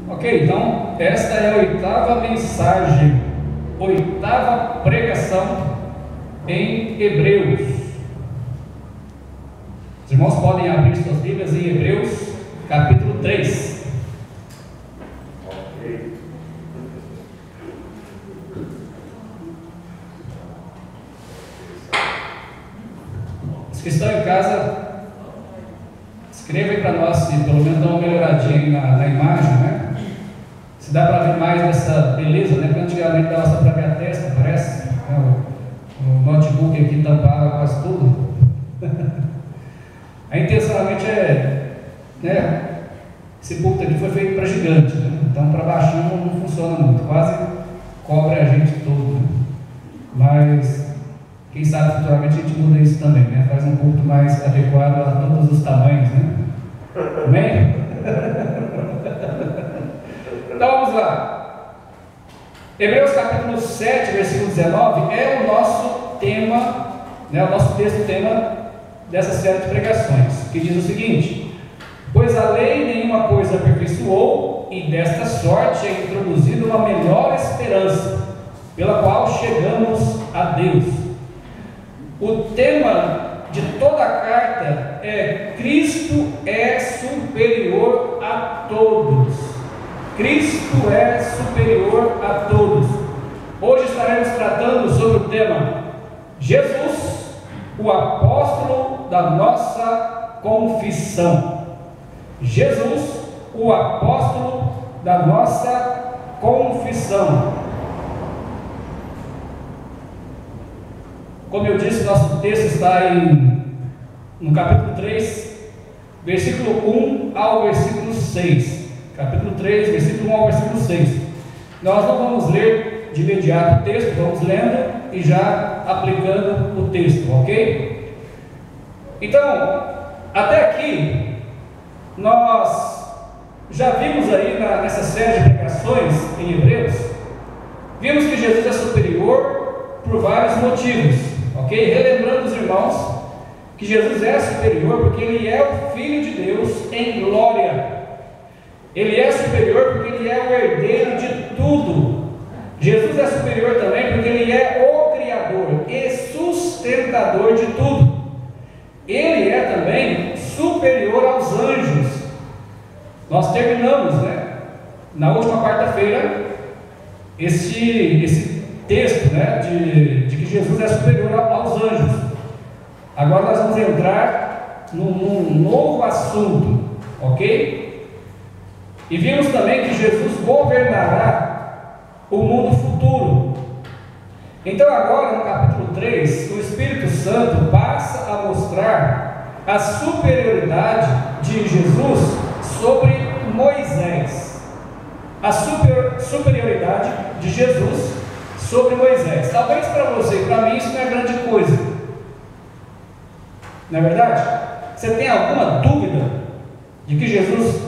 Ok, então esta é a oitava mensagem, oitava pregação em Hebreus. Os irmãos podem abrir suas Bíblias em Hebreus, capítulo 3. Os que estão em casa, escreva aí para nós, se pelo menos dá uma melhoradinha na imagem, né? Se dá para ver mais dessa beleza, né? Porque antigamente dava só para ver a testa, parece. O notebook aqui tampava quase tudo. Aí intencionalmente né? Esse púlpito aqui foi feito para gigante, né? Então para baixinho não funciona muito, quase cobre a gente todo, né? Mas quem sabe futuramente a gente muda isso também, né? Faz um púlpito mais adequado a todos os tamanhos, né? Amém? Então vamos lá. Hebreus capítulo 7, versículo 19 é o nosso tema, né, o nosso texto tema dessa série de pregações, que diz o seguinte: pois a lei nenhuma coisa aperfeiçoou, e desta sorte é introduzida uma melhor esperança, pela qual chegamos a Deus. O tema de toda a carta é: Cristo é superior a todos. Cristo é superior a todos. Hoje estaremos tratando sobre o tema Jesus, o apóstolo da nossa confissão. Jesus, o apóstolo da nossa confissão. Como eu disse, nosso texto está no capítulo 3, versículo 1 ao versículo 6. Capítulo 3, versículo 1 ao versículo 6. Nós não vamos ler de imediato o texto, vamos lendo e já aplicando o texto, ok? Então, até aqui, nós já vimos aí nessa série de pregações em Hebreus, vimos que Jesus é superior por vários motivos, ok? Relembrando os irmãos que Jesus é superior porque Ele é o Filho de Deus em glória. Ele é superior porque Ele é o herdeiro de tudo. Jesus é superior também porque Ele é o Criador e sustentador de tudo. Ele é também superior aos anjos. Nós terminamos, né, na última quarta-feira, esse texto, né, de que Jesus é superior aos anjos. Agora nós vamos entrar num novo assunto, ok? E vimos também que Jesus governará o mundo futuro. Então agora no capítulo 3, o Espírito Santo passa a mostrar a superioridade de Jesus sobre Moisés. A superioridade de Jesus sobre Moisés. Talvez para você e para mim isso não é grande coisa, não é verdade? Você tem alguma dúvida de que Jesus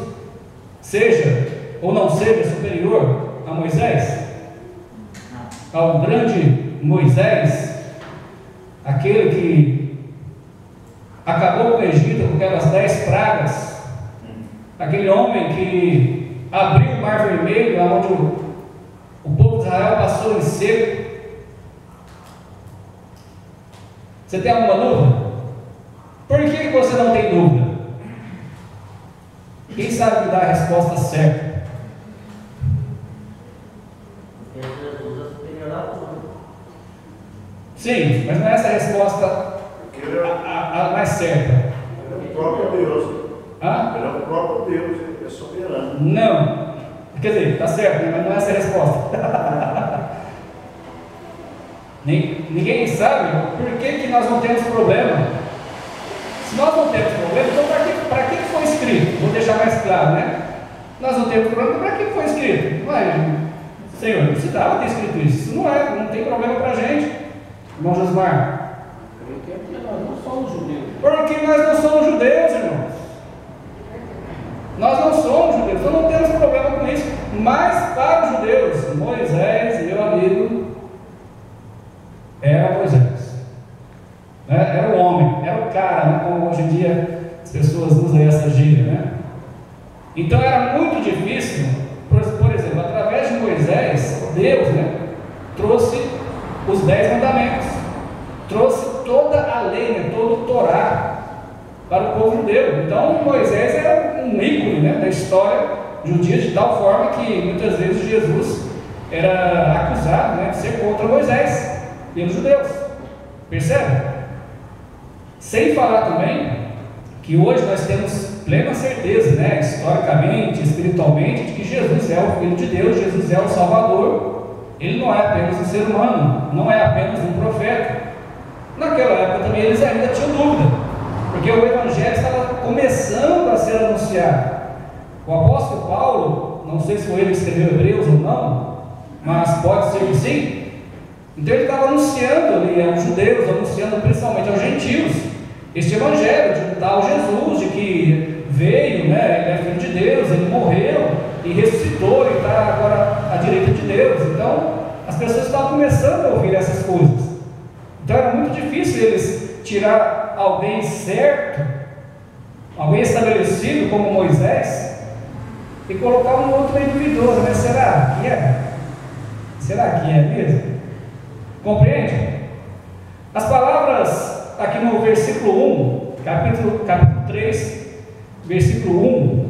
seja ou não seja superior a Moisés? Ao grande Moisés, aquele que acabou com o Egito com aquelas 10 pragas, aquele homem que abriu o mar vermelho, onde o povo de Israel passou em seco. Você tem alguma dúvida? Por que você não tem dúvida? Quem sabe me dar a resposta certa? Porque Jesus é superior a tudo. Sim, mas não é essa a resposta a mais certa. Ele é o próprio Deus. Hã? Ele é o próprio Deus, ele é soberano. Não. Quer dizer, está certo, né? Mas não é essa a resposta. Ninguém sabe por que nós não temos problema. Se nós não temos problema, então para que foi escrito? Vou deixar mais claro, né? Nós não temos problema, então para que foi escrito? Ué, Senhor, não precisava ter escrito isso. Isso não tem problema para a gente. Irmão Josmar. Porque nós não somos judeus. Porque nós não somos judeus, irmãos. Nós não somos judeus, então não temos problema com isso. Mas para os judeus, Moisés, meu amigo, era Moisés. Era o homem, era o cara, né? Como hoje em dia as pessoas usam essa gíria, né? Então era muito difícil para Moisés, Deus, trouxe os 10 mandamentos, trouxe toda a lei, todo o Torá para o povo judeu. Então Moisés era um ícone da história judia, de tal forma que muitas vezes Jesus era acusado de ser contra Moisés pelos judeus. Percebe? Sem falar também que hoje nós temos plena certeza, historicamente, espiritualmente, de que Jesus é o Filho de Deus, Jesus é o Salvador. Ele não é apenas um ser humano, não é apenas um profeta. Naquela época também eles ainda tinham dúvida, porque o Evangelho estava começando a ser anunciado. O apóstolo Paulo, não sei se foi ele que escreveu Hebreus ou não, mas pode ser que sim. Então ele estava anunciando ali aos judeus, anunciando principalmente aos gentios, este Evangelho de um tal Jesus, de que veio, ele é Filho de Deus, ele morreu e ressuscitou e está agora à direita de Deus. Então as pessoas estavam começando a ouvir essas coisas. Então era muito difícil eles tirar alguém certo, alguém estabelecido como Moisés, e colocar um outro meio duvidoso, Será que é? Será que é mesmo? Compreende? As palavras aqui no versículo 1, capítulo 3, versículo 1,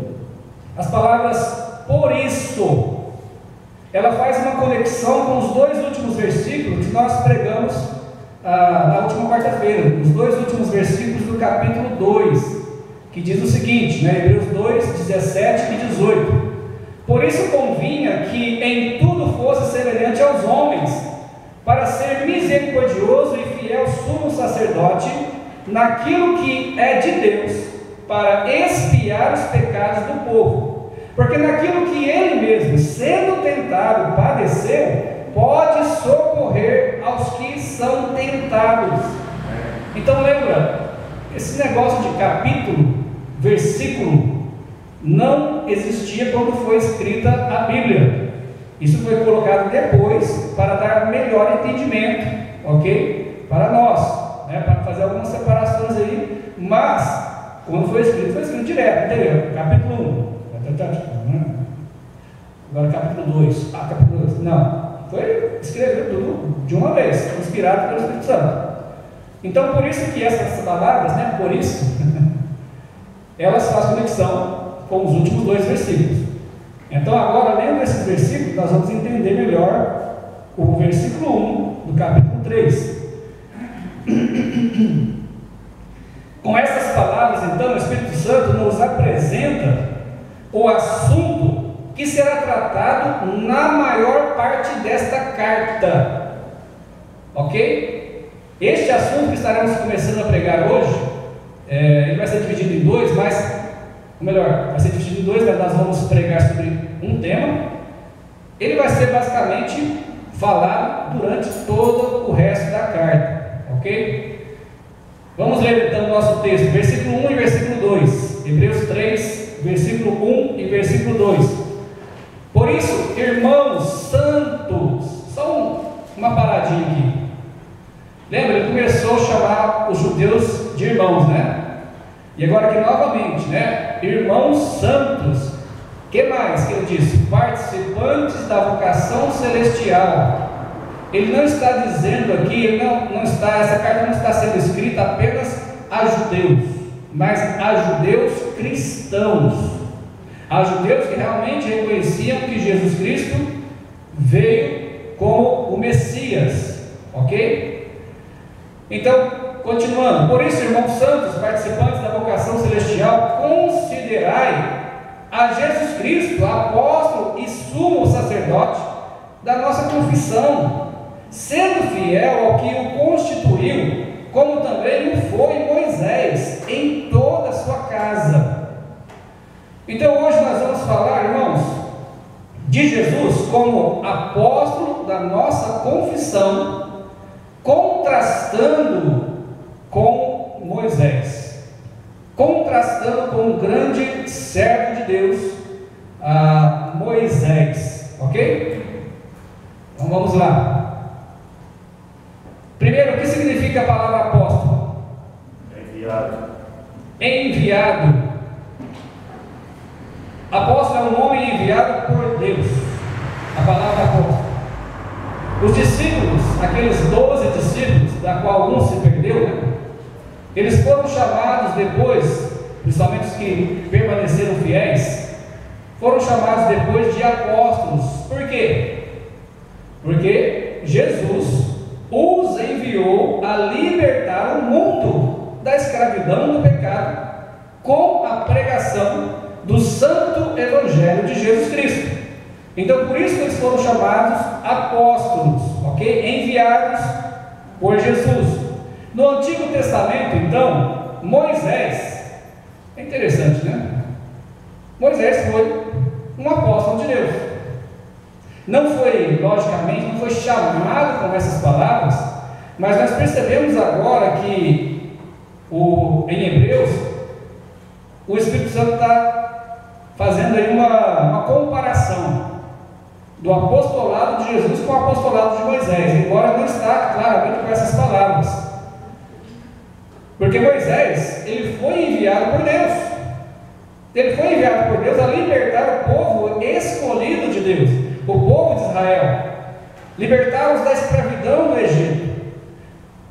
as palavras por isso, ela faz uma conexão com os 2 últimos versículos que nós pregamos na última quarta-feira, os 2 últimos versículos do capítulo 2, que diz o seguinte, Hebreus 2, 17 e 18: por isso convinha que em tudo fosse semelhante aos homens, para ser misericordioso e fiel sumo sacerdote naquilo que é de Deus, para expiar os pecados do povo, porque naquilo que ele mesmo, sendo tentado, padeceu, pode socorrer aos que são tentados. Então lembra, esse negócio de capítulo, versículo, não existia quando foi escrita a Bíblia. Isso foi colocado depois para dar melhor entendimento, ok? Para nós, para fazer algumas separações aí, mas quando foi escrito direto, entendeu? Capítulo 1, agora capítulo 2, capítulo 2, não, foi escrever tudo de uma vez, inspirado pelo Espírito Santo. Então por isso que essas palavras, por isso, elas fazem conexão com os últimos 2 versículos. Então agora, lendo esses versículos, nós vamos entender melhor o versículo 1 do capítulo 3. Com essas palavras, então, o Espírito Santo nos apresenta o assunto que será tratado na maior parte desta carta, ok? Este assunto que estaremos começando a pregar hoje, ele vai ser dividido em 2, mas vai ser dividido em 2, mas nós vamos pregar sobre um tema. Ele vai ser basicamente falado durante todo o resto da carta, ok? Vamos ler então o nosso texto, versículo 1 e versículo 2, Hebreus 3, versículo 1 e versículo 2. Por isso, irmãos santos, só uma paradinha aqui. Lembra, ele começou a chamar os judeus de irmãos, E agora aqui novamente, irmãos santos. Que mais que ele disse? Participantes da vocação celestial. Ele não está dizendo aqui, essa carta não está sendo escrita apenas a judeus, mas a judeus cristãos, a judeus que realmente reconheciam que Jesus Cristo veio como o Messias, ok? Então, continuando, por isso, irmãos santos, participantes da vocação celestial, considerai a Jesus Cristo, apóstolo e sumo sacerdote da nossa confissão, sendo fiel ao que o constituiu, como também o foi Moisés, em toda a sua casa. Então hoje nós vamos falar, irmãos, de Jesus como apóstolo da nossa confissão, contrastando com Moisés, contrastando com o grande servo de Deus, Moisés, ok? Então vamos lá. Primeiro, o que significa a palavra apóstolo? Enviado. Enviado. Apóstolo é um homem enviado por Deus. A palavra Os discípulos, aqueles 12 discípulos, da qual alguns se perdeu, né? Eles foram chamados depois, principalmente os que permaneceram fiéis, foram chamados depois de apóstolos. Por quê? Porque Jesus os enviou a libertar o mundo da escravidão do pecado com a pregação do santo evangelho de Jesus Cristo. Então, por isso que eles foram chamados apóstolos, ok? Enviados por Jesus. No Antigo Testamento, então, Moisés, é interessante, né? Moisés foi um apóstolo de Deus. Não foi, logicamente, não foi chamado com essas palavras, mas nós percebemos agora que em Hebreus, o Espírito Santo está fazendo aí uma comparação do apostolado de Jesus com o apostolado de Moisés, embora não está claramente com essas palavras. Porque Moisés, ele foi enviado por Deus. Ele foi enviado por Deus a libertar o povo escolhido de Deus, o povo de Israel, libertá-los da escravidão do Egito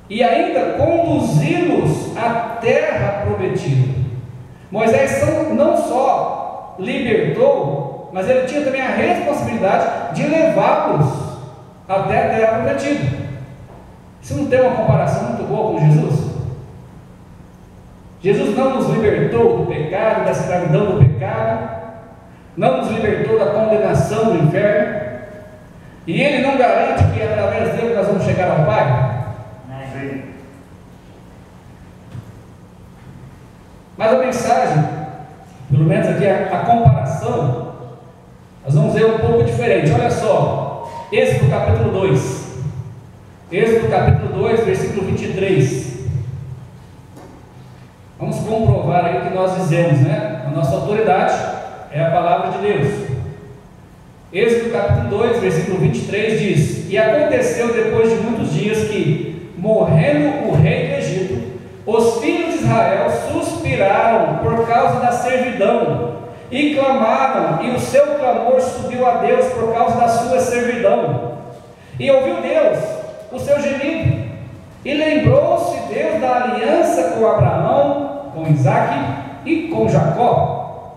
e ainda conduzi-los à terra prometida. Moisés não só libertou, mas ele tinha também a responsabilidade de levá-los até a terra prometida. Isso não tem uma comparação muito boa com Jesus? Jesus não nos libertou do pecado, da escravidão do pecado, não nos libertou da condenação do inferno, e Ele não garante que através dele nós vamos chegar ao Pai? Sim. Mas a mensagem, pelo menos aqui a comparação, nós vamos ver um pouco diferente. Olha só, Êxodo capítulo 2, Êxodo capítulo 2, versículo 23. Vamos comprovar aí o que nós dizemos, né? A nossa autoridade é a palavra de Deus. Êxodo capítulo 2, versículo 23 diz: E aconteceu depois de muitos dias que, morrendo o rei do Egito, os filhos de Israel suspiraram por causa da servidão, e clamaram, e o seu clamor subiu a Deus por causa da sua servidão. E ouviu Deus o seu gemido, e lembrou-se Deus da aliança com Abraão, com Isaque e com Jacó.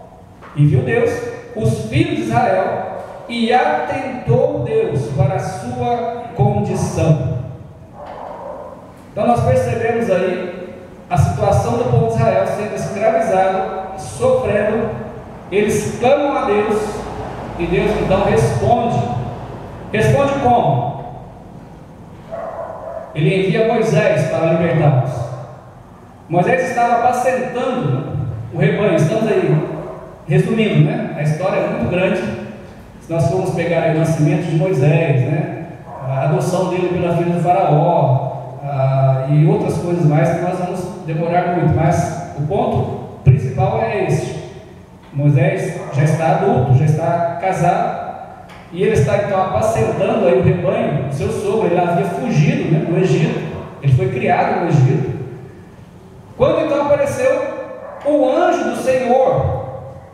E viu Deus os filhos de Israel, e atentou Deus para a sua condição. Então nós percebemos aí a situação do povo de Israel sendo escravizado, sofrendo. Eles clamam a Deus, e Deus então responde. Responde como? Ele envia Moisés para libertá-los. Moisés estava apacentando o rebanho. Estamos aí resumindo, né? A história é muito grande. Se nós formos pegar aí o nascimento de Moisés, né? A adoção dele pela filha do faraó, e outras coisas mais que nós vamos demorar muito, mas o ponto principal é este: Moisés já está adulto, já está casado, e ele está então apacentando aí o rebanho do seu sogro. Ele havia fugido, né, do Egito, ele foi criado no Egito. Quando então apareceu o anjo do Senhor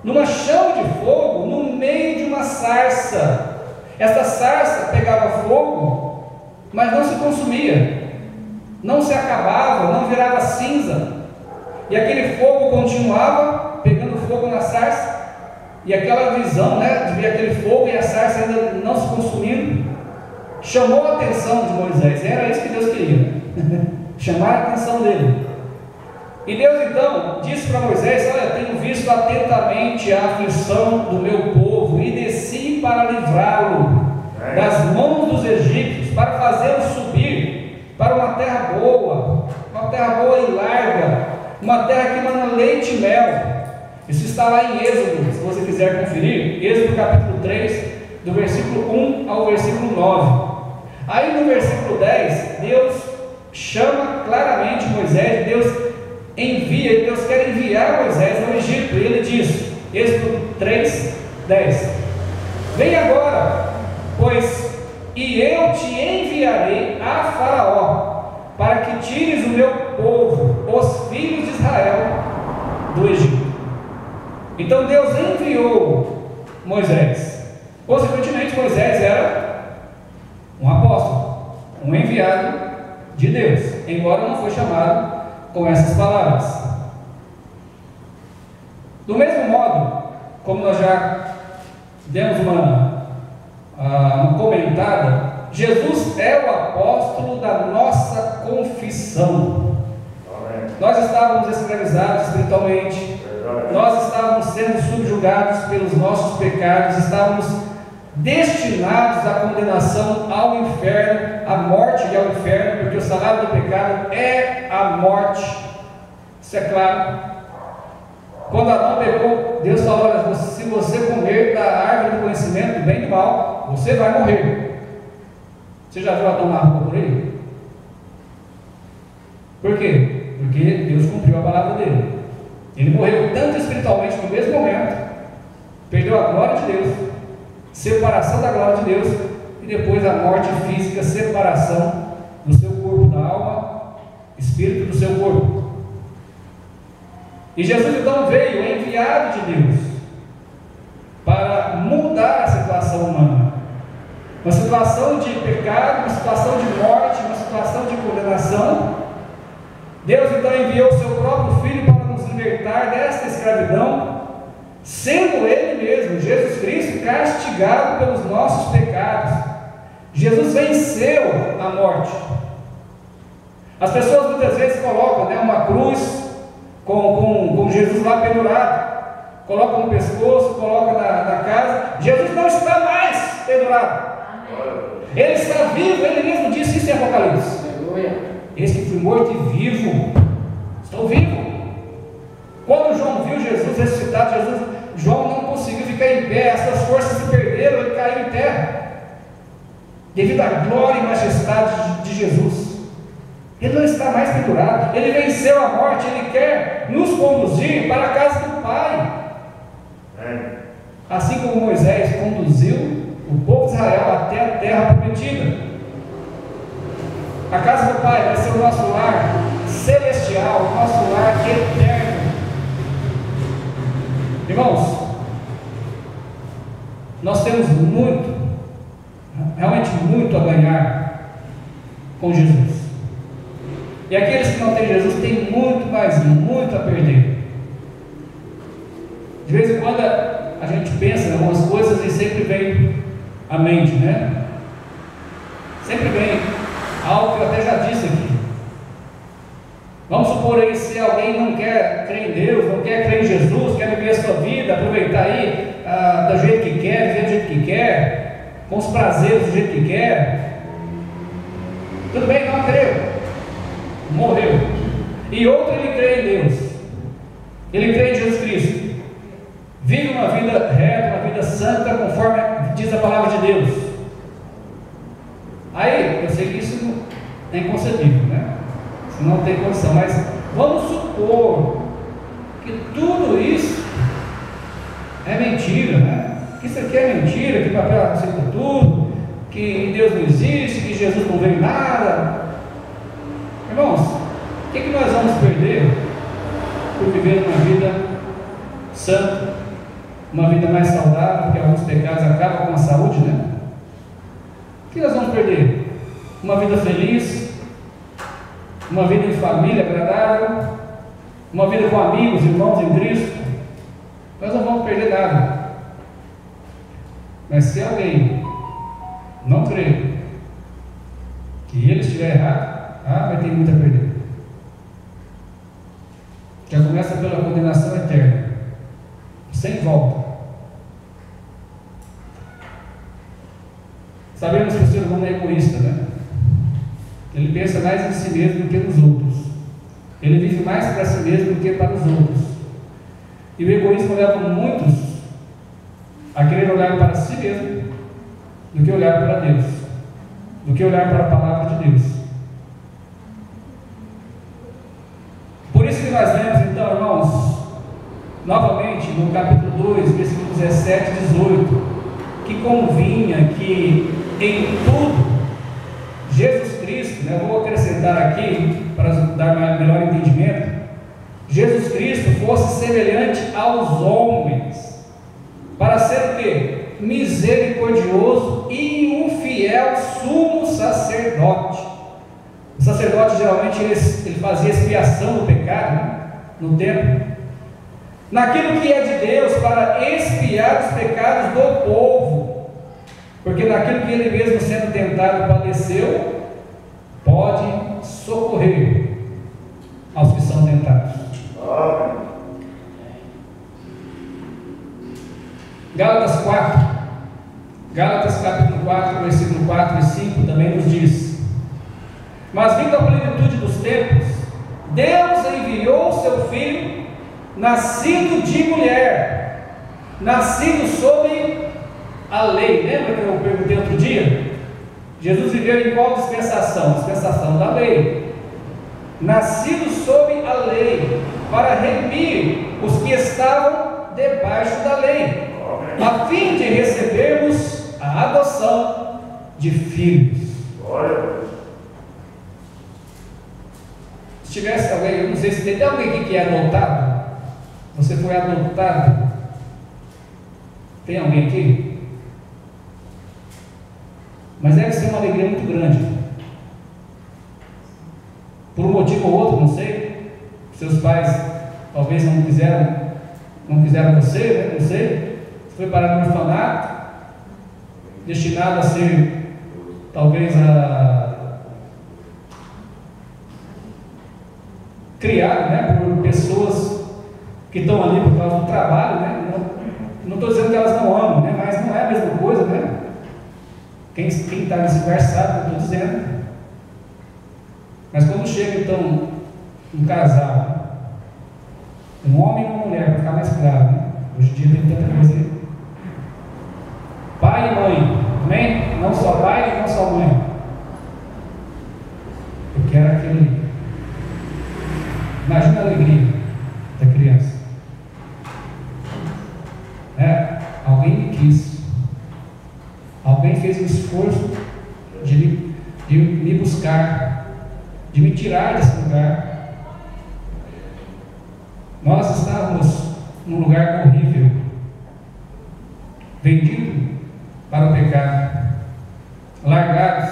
numa chama de fogo no meio de uma sarça. Essa sarça pegava fogo, mas não se consumia, não se acabava, não virava cinza, e aquele fogo continuava pegando fogo na sarça. E aquela visão, né, de ver aquele fogo e a sarça ainda não se consumindo, chamou a atenção de Moisés. Era isso que Deus queria, chamar a atenção dele. E Deus então disse para Moisés: olha, tenho visto atentamente a aflição do meu povo, e desci para livrá-lo das mãos dos egípcios, para fazê-lo subir para uma terra boa e larga, uma terra que mana leite e mel. Isso está lá em Êxodo, se você quiser conferir, Êxodo capítulo 3, do versículo 1 ao versículo 9. Aí no versículo 10, Deus chama claramente Moisés. Deus quer enviar Moisés ao Egito, e ele diz, Êxodo 3, 10: Vem agora, pois, e eu te enviarei a Faraó, para que tires o meu povo, os filhos de Israel, do Egito. Então Deus enviou Moisés. Consequentemente, Moisés era um apóstolo. um enviado de Deus, embora não foi chamado com essas palavras. Do mesmo modo, como nós já demos uma comentada, Jesus é o apóstolo da nossa confissão. Amém. Nós estávamos escravizados espiritualmente, nós estávamos sendo subjugados pelos nossos pecados, estávamos destinados à condenação ao inferno, à morte e ao inferno, porque o salário do pecado é a morte. Isso é claro. Quando Adão pecou, Deus falou: olha, se você comer da árvore do conhecimento do bem e do mal, você vai morrer. Você já viu Adão na rua por aí? Por quê? Porque Deus cumpriu a palavra dele. Ele morreu tanto espiritualmente no mesmo momento, perdeu a glória de Deus, separação da glória de Deus, e depois a morte física, separação do seu corpo, da alma, espírito do seu corpo. E Jesus então veio, enviado de Deus, para mudar a situação humana, uma situação de pecado, uma situação de morte, uma situação de condenação. Deus então enviou o seu próprio Filho para nos libertar desta escravidão, sendo Ele mesmo, Jesus Cristo, castigado pelos nossos pecados. Jesus venceu a morte. As pessoas muitas vezes colocam, uma cruz com Jesus lá pendurado, coloca no pescoço, coloca na casa. Jesus não está mais pendurado. Ele está vivo. Ele mesmo disse isso em Apocalipse: eis que fui morto e vivo, estou vivo. Quando João viu Jesus ressuscitado, João não conseguiu ficar em pé, as suas forças se perderam, ele caiu em terra, devido à glória e majestade de Jesus. Ele não está mais pendurado, ele venceu a morte, ele quer nos conduzir para a casa do Pai. Assim como Moisés conduziu o povo de Israel até a terra prometida. A casa do Pai vai ser o nosso lar celestial, o nosso lar eterno. Irmãos, nós temos realmente muito a ganhar com Jesus. E aqueles que não têm Jesus têm muito a perder. De vez em quando a gente pensa em algumas coisas e sempre vem à mente, né? Sempre vem algo que eu até já disse aqui. Vamos supor aí, se alguém não quer crer em Deus, não quer crer em Jesus, quer viver a sua vida, aproveitar aí do jeito que quer, viver do jeito que quer, com os prazeres do jeito que quer. Tudo bem, não creu, morreu. E outro, ele crê em Deus, ele crê em Jesus Cristo, vive uma vida reta, uma vida santa, conforme diz a palavra de Deus. Aí, eu sei que isso é inconcebível, né? Isso não tem condição, mas vamos supor que tudo isso é mentira, né? Que isso aqui é mentira, que papel aceita tudo, que Deus não existe, que Jesus não veio nada. Irmãos, o que nós vamos perder por viver uma vida santa, uma vida mais saudável, porque alguns pecados acabam com a saúde, né? O que nós vamos perder? Uma vida feliz, uma vida em família agradável, uma vida com amigos, irmãos em Cristo. Nós não vamos perder nada. Mas se alguém não crer que ele estiver errado, vai ter muito a perder. Já começa pela condenação eterna, sem volta. Sabemos que o ser humano é egoísta, né? Ele pensa mais em si mesmo do que nos outros. Ele vive mais para si mesmo do que para os outros. E o egoísmo leva muitos a querer olhar para si mesmo do que olhar para Deus, do que olhar para a palavra de Deus. Por isso que nós lemos então, irmãos, novamente no capítulo 2, versículos 17 e 18, que convinha que em tudo Jesus Cristo, eu vou acrescentar aqui para dar melhor entendimento, Jesus Cristo fosse semelhante aos homens, para ser o quê? Misericordioso e um fiel sumo sacerdote, sacerdote geralmente ele fazia expiação do pecado, né, no templo, naquilo que é de Deus, para expiar os pecados do povo, porque naquilo que ele mesmo sendo tentado padeceu, pode socorrer aos que são tentados. Gálatas 4, Gálatas capítulo 4, versículo 4 e 5 também nos diz: mas vindo a plenitude dos tempos, Deus enviou seu Filho, nascido de mulher, nascido sob a lei. Lembra que eu perguntei outro dia? Jesus viveu em qual dispensação? Dispensação da lei. Nascido sob a lei, para remir os que estavam debaixo da lei, a fim de recebermos a adoção de filhos. Se tivesse alguém, eu não sei se tem alguém aqui que é adotado. Você foi adotado? Tem alguém aqui? Mas deve ser uma alegria muito grande. Por um motivo ou outro, não sei. Seus pais talvez não quiseram você, né? Não sei. Você foi parar no orfanato, destinado a ser talvez criado, né, por pessoas que estão ali por causa do trabalho, né? Não estou dizendo que elas não amam, né? Mas não é a mesma coisa, né? Quem está nesse verso sabe o que eu estou dizendo. Mas quando chega então um casal, um homem e uma mulher, para ficar mais claro, né? Hoje em dia tem tanta coisa aí. Pai e mãe, amém? Não só pai e não só mãe. Eu quero aquilo ali. Imagina a alegria da criança. Alguém me quis. Alguém fez um esforço de me buscar, de me tirar desse lugar. Nós estávamos num lugar horrível, vendido para o pecado, largados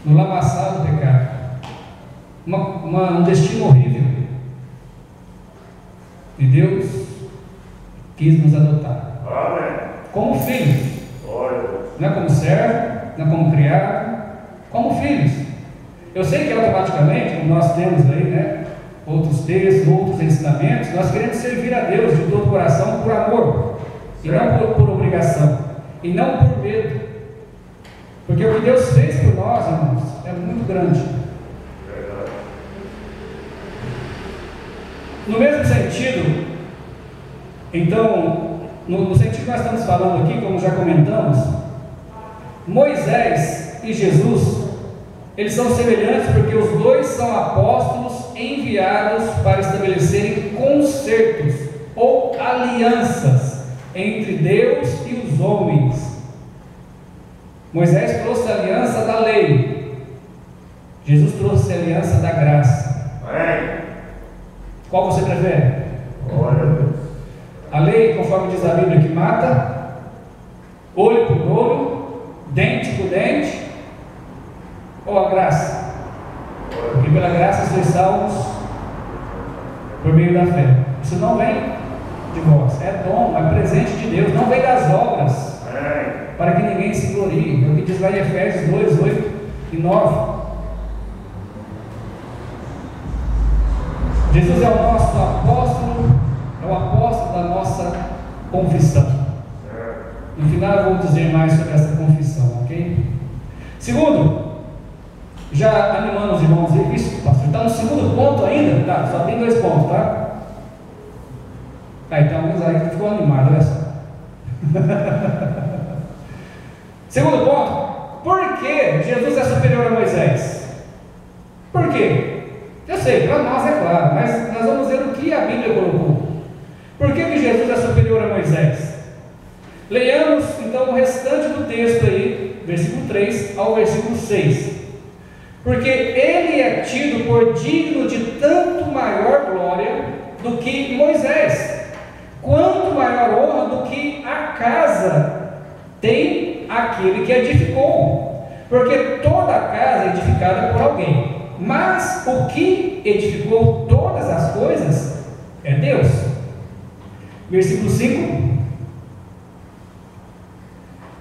no lamaçal do pecado, um destino horrível, e Deus quis nos adotar. Como filhos, não é como servo, não é como criado, como filhos. Eu sei que automaticamente, como nós temos aí, né, outros textos, outros ensinamentos, nós queremos servir a Deus de todo o coração por amor, e não por obrigação, e não por medo, porque o que Deus fez por nós, irmãos, é muito grande. No mesmo sentido, então, no sentido que nós estamos falando aqui, como já comentamos, Moisés e Jesus, eles são semelhantes porque os dois são apóstolos enviados para estabelecerem concertos ou alianças entre Deus e os homens. Moisés trouxe a aliança da lei, Jesus trouxe a aliança da graça. Qual você prefere? A lei, conforme diz a Bíblia, que mata, olho por olho, dente por dente, ou a graça? Porque pela graça sois salvos por meio da fé. Isso não vem de vós, é dom, é presente de Deus, não vem das obras, para que ninguém se glorie. É o que diz lá em Efésios 2, 8 e 9. Jesus é o nosso apóstolo, é o apóstolo da nossa confissão. No final eu vou dizer mais sobre essa confissão, ok? Segundo, já animando os irmãos aí, isso, pastor, está no segundo ponto ainda? Tá, só tem 2 pontos, tá? Então alguns aí que ficou animado, olha só. Segundo ponto, por que Jesus é superior a Moisés? Por quê? Eu sei, para nós é claro, mas nós vamos ver o que a Bíblia colocou. Por que Jesus é superior a Moisés? Leiamos então o restante do texto aí, versículo 3 ao versículo 6. Porque ele é tido por digno de tanto maior glória do que Moisés, quanto maior honra do que a casa tem aquele que edificou, porque toda a casa é edificada por alguém, mas o que edificou todas as coisas é Deus. Versículo 5.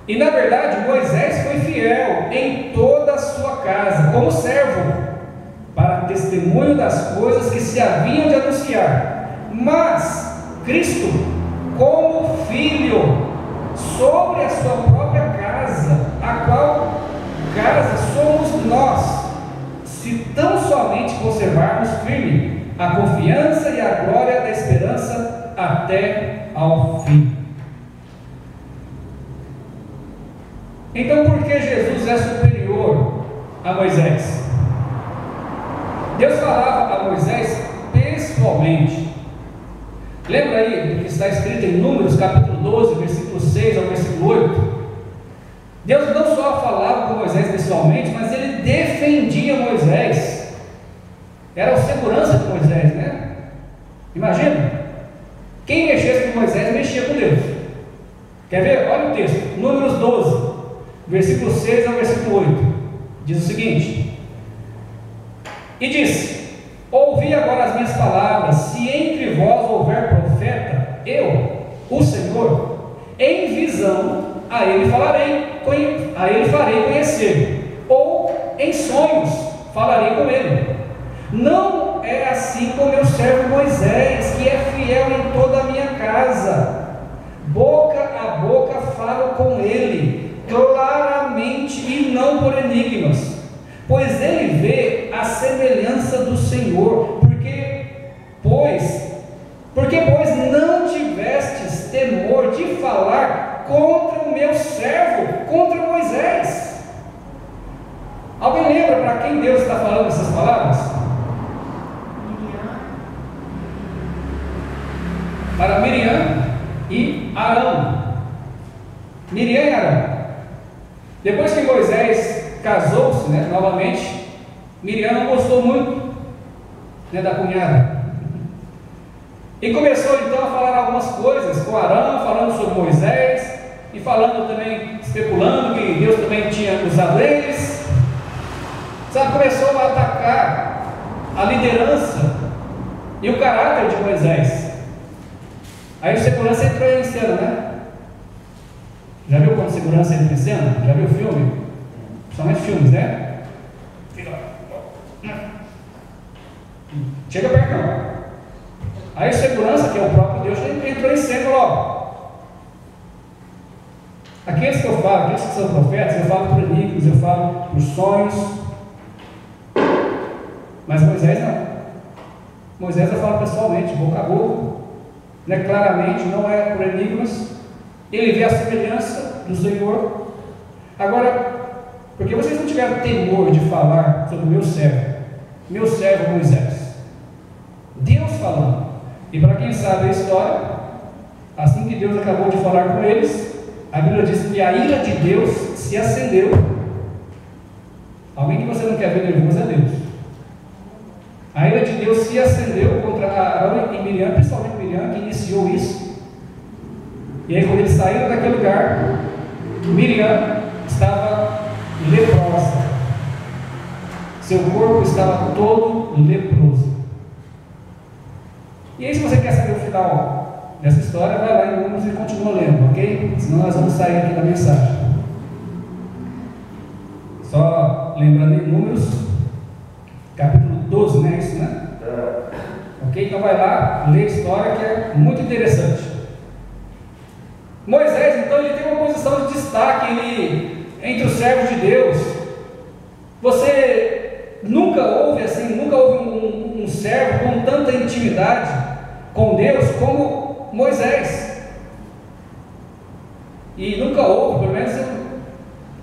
E na verdade Moisés foi fiel em toda a sua casa, como servo, para testemunho das coisas que se haviam de anunciar, mas Cristo como filho sobre a sua própria casa, a qual casa somos nós, se tão somente conservarmos firme a confiança e a glória da esperança até ao fim. Então, por que Jesus é superior a Moisés? Deus falava a Moisés pessoalmente. Lembra aí do que está escrito em Números capítulo 12, versículo 6 ao versículo 8? Deus não só falava com Moisés pessoalmente, mas ele defendia Moisés. Era o segurança de Moisés, né? Imagina, quem mexesse com Moisés mexia com Deus. Quer ver? Olha o texto, Números 12, versículo 6 ao versículo 8. Diz o seguinte: e disse: ouvi agora as minhas palavras, se entre vós houver profeta, eu, o Senhor, em visão a ele farei conhecer, ou em sonhos falarei com ele. Não é assim com meu servo Moisés, que é fiel em toda a minha casa. Boca a boca falo com ele, claramente e não por enigmas, pois ele vê a semelhança do Senhor, porque não tivestes temor de falar contra o meu servo, contra Moisés. Alguém lembra para quem Deus está falando essas palavras? Para Miriam e Arão. Miriam e Arão. Depois que Moisés casou-se, novamente, Miriam não gostou muito, da cunhada, e começou então a falar algumas coisas com Arão, falando sobre Moisés, e falando também, especulando que Deus também tinha usado eles, começou a atacar a liderança e o caráter de Moisés. Aí o segurança entrou em cena, né? Já viu quando segurança entra em cena? Já viu o filme? Principalmente filmes, né? Chega perto não. Aí o segurança, que é o próprio Deus, entrou em cena logo. Aqueles que eu falo, aqueles que são profetas, eu falo por enigmas, eu falo por sonhos. Mas Moisés não. Moisés eu falo pessoalmente, boca a boca, claramente, não é por enigmas. Ele vê a semelhança do Senhor. Agora, porque vocês não tiveram temor de falar sobre o meu servo Moisés? Deus falando. E para quem sabe a história, assim que Deus acabou de falar com eles, a Bíblia diz que a ira de Deus se acendeu. Alguém que você não quer ver nervoso é Deus. A ira de Deus se acendeu contra Arão e Miriam, principalmente Miriam, que iniciou isso. E aí, quando eles saíram daquele lugar, Miriam estava leprosa, seu corpo estava todo leproso. E aí, se você quer saber o final dessa história, vai lá em Números e continua lendo, ok? Senão nós vamos sair aqui da mensagem. Só lembrando em Números, capítulo 12, né? Isso, né? Ok? Então vai lá, lê a história que é muito interessante. Moisés, então, ele tem uma posição de destaque entre os servos de Deus. Você nunca houve um servo com tanta intimidade com Deus como Moisés. E nunca houve, pelo menos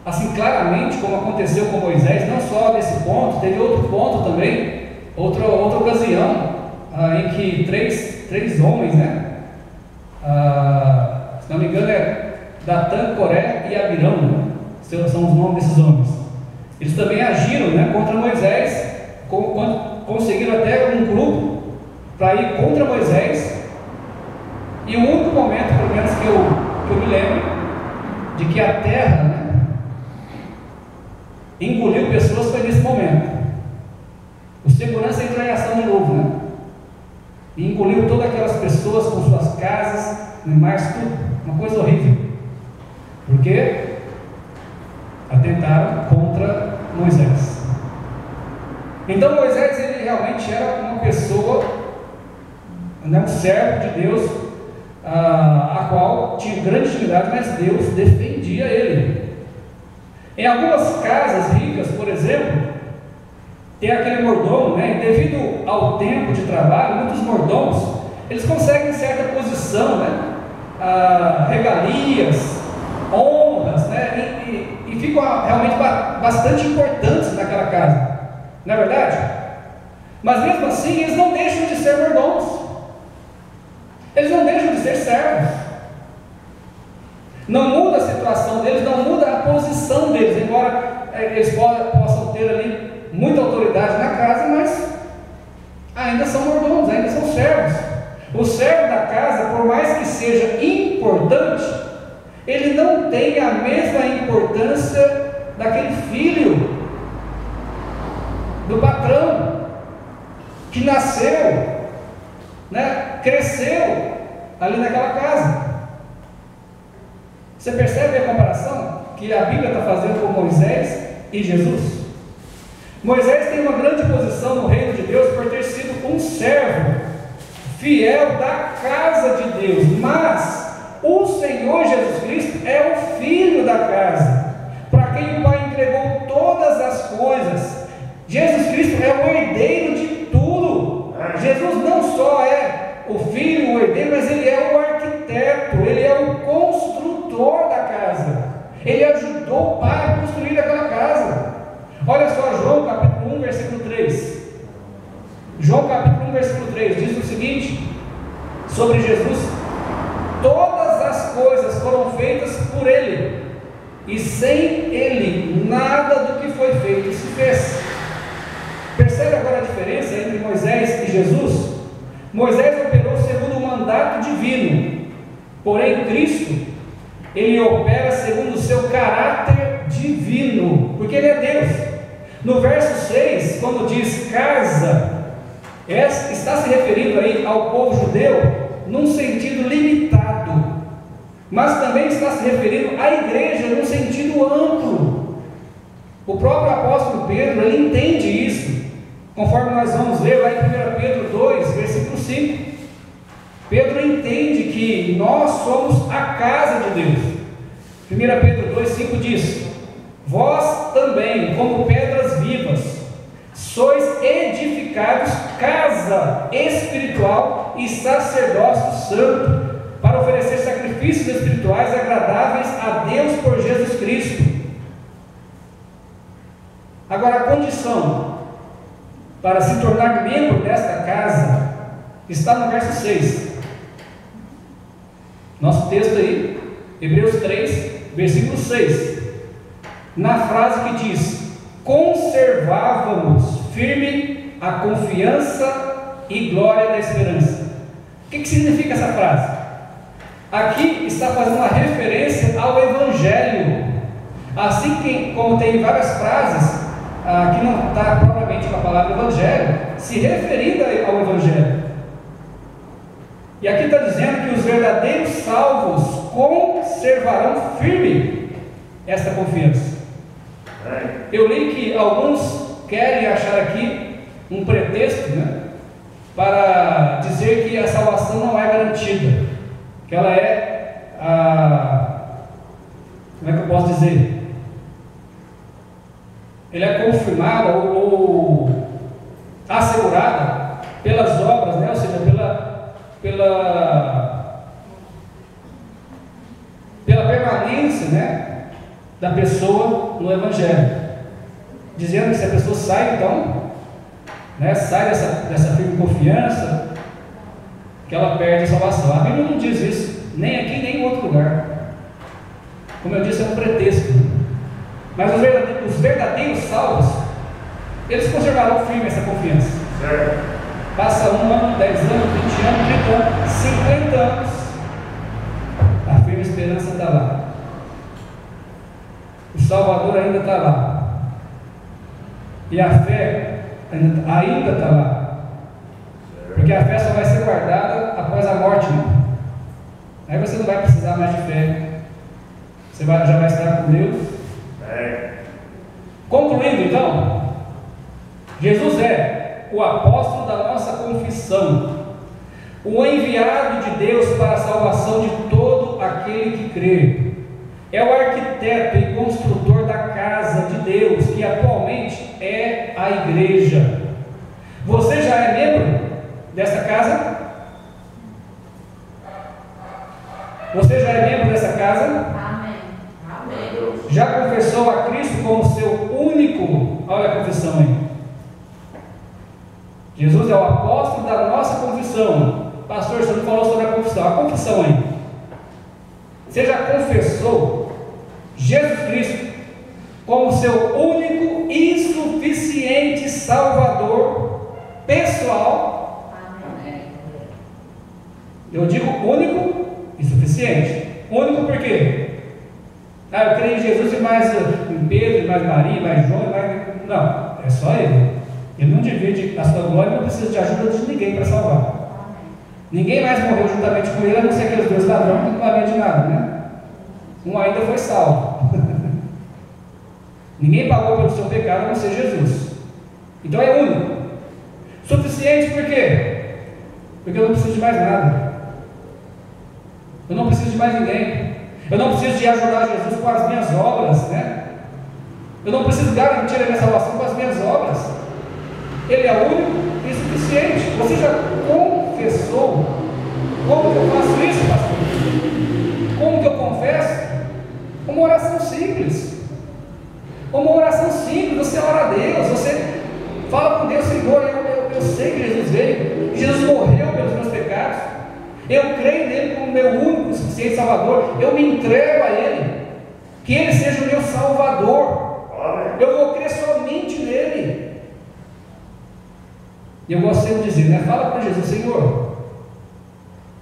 assim claramente como aconteceu com Moisés, não só nesse ponto, teve outro ponto também, outra ocasião em que três homens, se não me engano é Datã, Coré e Abirão, são os nomes desses homens. Eles também agiram contra Moisés, conseguiram até um grupo para ir contra Moisés. E o único momento, pelo menos que eu me lembro, de que a terra engoliu pessoas foi nesse momento. O segurança entrou em ação de novo, né? E engoliu todas aquelas pessoas com suas casas, animais, tudo. Uma coisa horrível. Porque atentaram contra Moisés. Então Moisés, ele realmente era uma pessoa, né, um servo de Deus, a qual tinha grande dignidade, mas Deus defendia ele. Em algumas casas ricas, por exemplo, tem aquele mordomo, né? E devido ao tempo de trabalho, muitos mordomos, eles conseguem certa posição, né? Regalias, honras, né? E ficam realmente bastante importantes naquela casa, não é verdade? Mas mesmo assim, eles não deixam de ser mordomos, eles não deixam de ser servos. Não muda a situação deles, não muda a posição deles, embora eles possam ter ali muita autoridade na casa, mas ainda são mordomos, ainda são servos. O servo da casa, por mais que seja importante, ele não tem a mesma importância daquele filho do patrão que nasceu, né, cresceu ali naquela casa. Você percebe a comparação que a Bíblia está fazendo com Moisés e Jesus? Moisés tem uma grande posição no reino de Deus por ter sido um servo fiel da casa de Deus, mas o Senhor Jesus Cristo é o filho da casa, para quem o Pai entregou todas as coisas. Jesus Cristo é o herdeiro de tudo. Jesus não só é o filho, o herdeiro, mas ele é o arquiteto, ele é o construtor da casa, ele ajudou o Pai a construir aquela casa. Olha só, João capítulo 1, versículo 3. João capítulo 1, versículo 3 diz o seguinte sobre Jesus: todas as coisas foram feitas por Ele, e sem Ele nada do que foi feito se fez. Percebe agora a diferença entre Moisés e Jesus? Moisés operou segundo o mandato divino, porém Cristo, Ele opera segundo o seu caráter divino, porque Ele é Deus. No verso 6, quando diz casa, está se referindo aí ao povo judeu num sentido limitado, mas também está se referindo à igreja num sentido amplo. O próprio apóstolo Pedro, ele entende isso, conforme nós vamos ver lá em 1 Pedro 2, versículo 5. Pedro entende que nós somos a casa de Deus. 1 Pedro 2, 5 diz: vós também, como pedras vivas, sois edificados casa espiritual e sacerdócio santo, para oferecer sacrifícios espirituais agradáveis a Deus por Jesus Cristo. Agora, a condição para se tornar membro desta casa está no verso 6. Nosso texto aí, Hebreus 3, versículo 6. Na frase que diz: conservávamos firme a confiança e glória da esperança. O que significa essa frase? Aqui está fazendo uma referência ao Evangelho, assim como tem várias frases que não está propriamente com a palavra Evangelho, se referindo ao Evangelho. E aqui está dizendo que os verdadeiros salvos conservarão firme essa confiança. Eu li que alguns querem achar aqui um pretexto, né, para dizer que a salvação não é garantida, que ela é como é que eu posso dizer? Ela é confirmada ou assegurada pelas obras, né, ou seja, pela permanência, né, da pessoa no Evangelho, dizendo que se a pessoa sai, então, né, sai dessa firme confiança, que ela perde a salvação. A Bíblia não diz isso, nem aqui nem em outro lugar. Como eu disse, é um pretexto. Mas os verdadeiros salvos, eles conservarão firme essa confiança. Passa 1 ano, 10 anos, 20 anos, 30 anos, 50 anos, a firme esperança está lá. O Salvador ainda está lá. E a fé ainda está lá. Porque a fé só vai ser guardada após a morte, né? Aí você não vai precisar mais de fé. Você já vai estar com Deus. Concluindo então, Jesus é o apóstolo da nossa confissão, o enviado de Deus para a salvação de todo aquele que crê. É o arquiteto e construtor da casa de Deus, que atualmente é a igreja. Você já é membro dessa casa? Você já é membro dessa casa? Amém. Amém. Já confessou a Cristo como seu único? Olha a confissão aí. Jesus é o apóstolo da nossa confissão. Pastor, você não falou sobre a confissão. A confissão aí. Você já confessou Jesus Cristo como seu único e suficiente Salvador pessoal? Amém. Eu digo único e suficiente. Único por quê? Eu creio em Jesus e mais em Pedro, e mais Maria, e mais João, e mais... Não, é só Ele. Ele não divide a sua glória, não precisa de ajuda de ninguém para salvar. Amém. Ninguém mais morreu juntamente com Ele, a não ser aqueles dois ladrões que não valiam de nada, né? Um ainda foi salvo. Ninguém pagou pelo seu pecado, a não ser Jesus. Então é único. Suficiente por quê? Porque eu não preciso de mais nada. Eu não preciso de mais ninguém. Eu não preciso de ajudar Jesus com as minhas obras, né? Eu não preciso garantir a minha salvação com as minhas obras. Ele é único e suficiente. Você já confessou? Como que eu faço isso, pastor? Como que eu confesso? Uma oração simples. Uma oração simples. Você ora a Deus. Você fala com Deus: Senhor, eu sei que Jesus veio. Que Jesus morreu pelos meus pecados. Eu creio nele como meu único e suficiente Salvador. Eu me entrego a Ele. Que Ele seja o meu Salvador. Eu vou crer somente nele. E eu gosto sempre de dizer, né? Fala para Jesus: Senhor,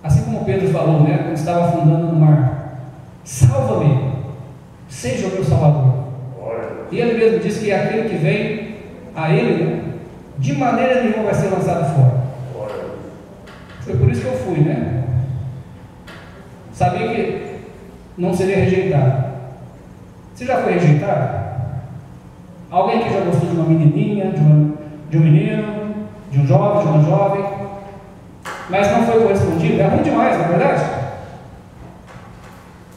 assim como Pedro falou, né? Quando estava afundando no mar, salva-me, seja o meu Salvador. E ele mesmo disse que aquele que vem a Ele, né, de maneira nenhuma vai ser lançado fora. Foi por isso que eu fui, né? Sabia que não seria rejeitado. Você já foi rejeitado? Alguém que já gostou de uma menininha, de um menino, de um jovem, de uma jovem, mas não foi correspondido? É ruim demais, não é verdade?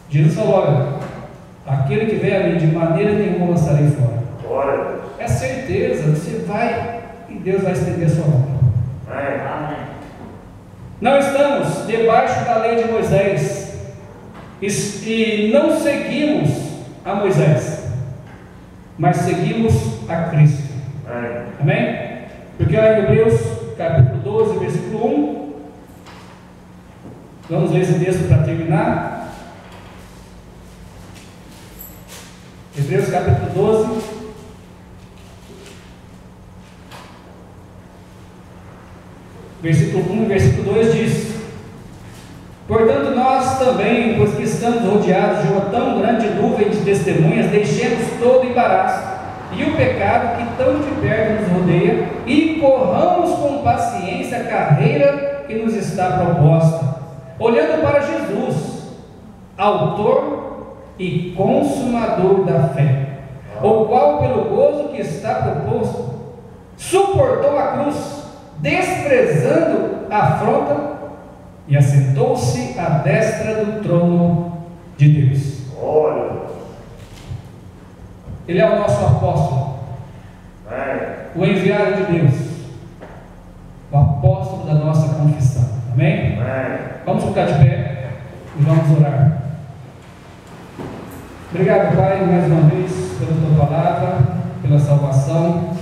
Jesus falou: olha, aquele que vem a mim de maneira nenhuma lançarei fora. É certeza, você vai e Deus vai estender a sua mão. Amém. Não estamos debaixo da lei de Moisés e não seguimos a Moisés, mas seguimos a Cristo. Amém? Porque lá em Hebreus capítulo 12, versículo 1, vamos ler esse texto para terminar. Hebreus capítulo 12, versículo 1 e versículo 2 diz: portanto nós também, pois que estamos rodeados de uma tão grande nuvem de testemunhas, deixemos todo o embaraço e o pecado que tão de perto nos rodeia, e corramos com paciência a carreira que nos está proposta, olhando para Jesus, autor e consumador da fé, o qual pelo gozo que está proposto suportou a cruz, desprezando a afronta, e assentou-se à destra do trono de Deus. Ele é o nosso apóstolo, o enviado de Deus, o apóstolo da nossa confissão. Amém? Vamos ficar de pé e vamos orar. Obrigado, Pai, mais uma vez pela tua palavra, pela salvação.